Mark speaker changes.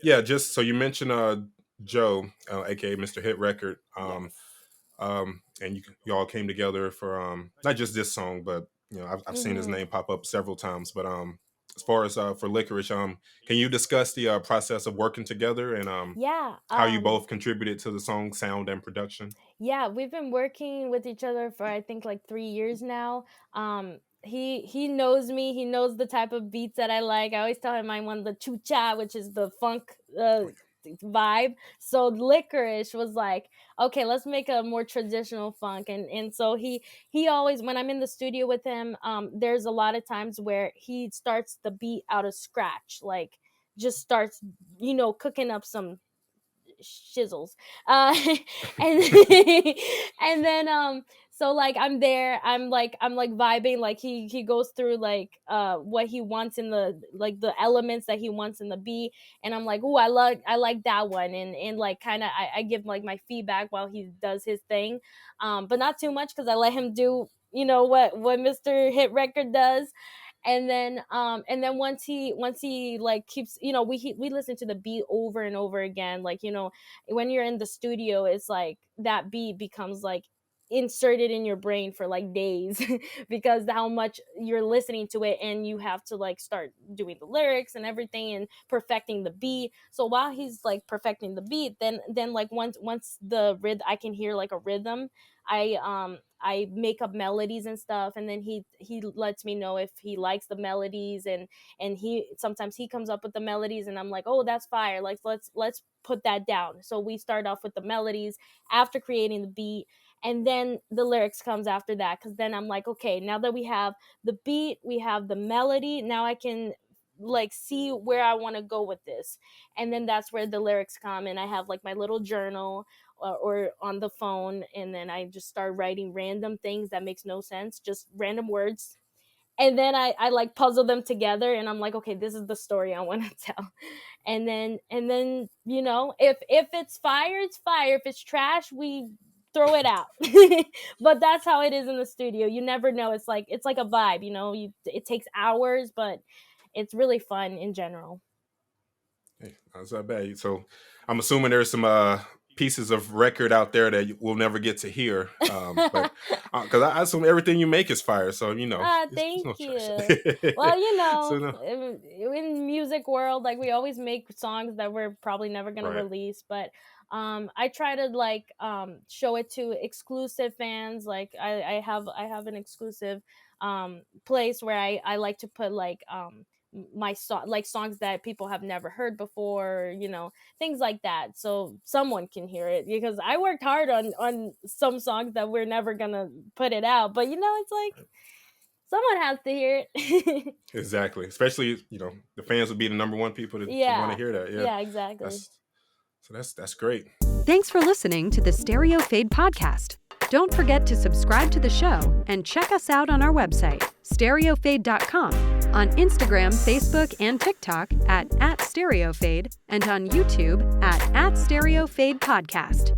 Speaker 1: Yeah, just so you mentioned Joe, aka Mr. Hit Record. And y'all came together for not just this song, but I've seen his name pop up several times. But as far as for Lickorish, can you discuss the process of working together and
Speaker 2: Yeah.
Speaker 1: how you both contributed to the song sound and production?
Speaker 2: Yeah, we've been working with each other for I think like 3 years now. He knows me. He knows the type of beats that I like. I always tell him I want the chucha, which is the funk vibe. So Licorice was like, okay, let's make a more traditional funk. And so he always, when I'm in the studio with him, there's a lot of times where he starts the beat out of scratch, like just starts, cooking up some shizzles. And and then so like I'm there, I'm like vibing, like he goes through like what he wants in the, like the elements that he wants in the beat, and I'm like, oh, I like that one, and like kind of I give like my feedback while he does his thing, but not too much because I let him do what Mr. Hit Record does. And then once he like keeps, we listen to the beat over and over again, like, when you're in the studio, it's like that beat becomes like inserted in your brain for like days because how much you're listening to it, and you have to like start doing the lyrics and everything and perfecting the beat. So while he's like perfecting the beat, then like once the rhythm, I can hear like a rhythm, I make up melodies and stuff, and then he lets me know if he likes the melodies, and he sometimes he comes up with the melodies, and I'm like, oh, that's fire, like let's put that down. So we start off with the melodies after creating the beat, and then the lyrics comes after that, because then I'm like, okay, now that we have the beat, we have the melody, now I can like see where I want to go with this. And then that's where the lyrics come, and I have like my little journal, or on the phone, and then I just start writing random things that makes no sense, just random words, and then I like puzzle them together, and I'm like, okay, this is the story I want to tell. And then if it's fire, it's fire. If it's trash, we throw it out. But that's how it is in the studio. You never know. It's like a vibe, it takes hours, but it's really fun in general.
Speaker 1: Hey, that's not bad. So I'm assuming there's some pieces of record out there that we'll never get to hear. But because I assume everything you make is fire, so it's
Speaker 2: Thank
Speaker 1: no
Speaker 2: you.
Speaker 1: trash.
Speaker 2: Well,
Speaker 1: So no,
Speaker 2: in music world, like we always make songs that we're probably never gonna
Speaker 1: right.
Speaker 2: release, but I try to like show it to exclusive fans. Like I have an exclusive place where I like to put like my song, like songs that people have never heard before, things like that, so someone can hear it, because I worked hard on some songs that we're never gonna put it out, but it's like someone has to hear it.
Speaker 1: Exactly. Especially, the fans would be the number one people to want to
Speaker 2: Yeah,
Speaker 1: hear that. Yeah.
Speaker 2: yeah, exactly.
Speaker 1: That's great.
Speaker 3: Thanks for listening to the Stereofade Podcast. Don't forget to subscribe to the show and check us out on our website, stereofade.com, on Instagram, Facebook, and TikTok at @Stereofade, and on YouTube at @Stereofade Podcast.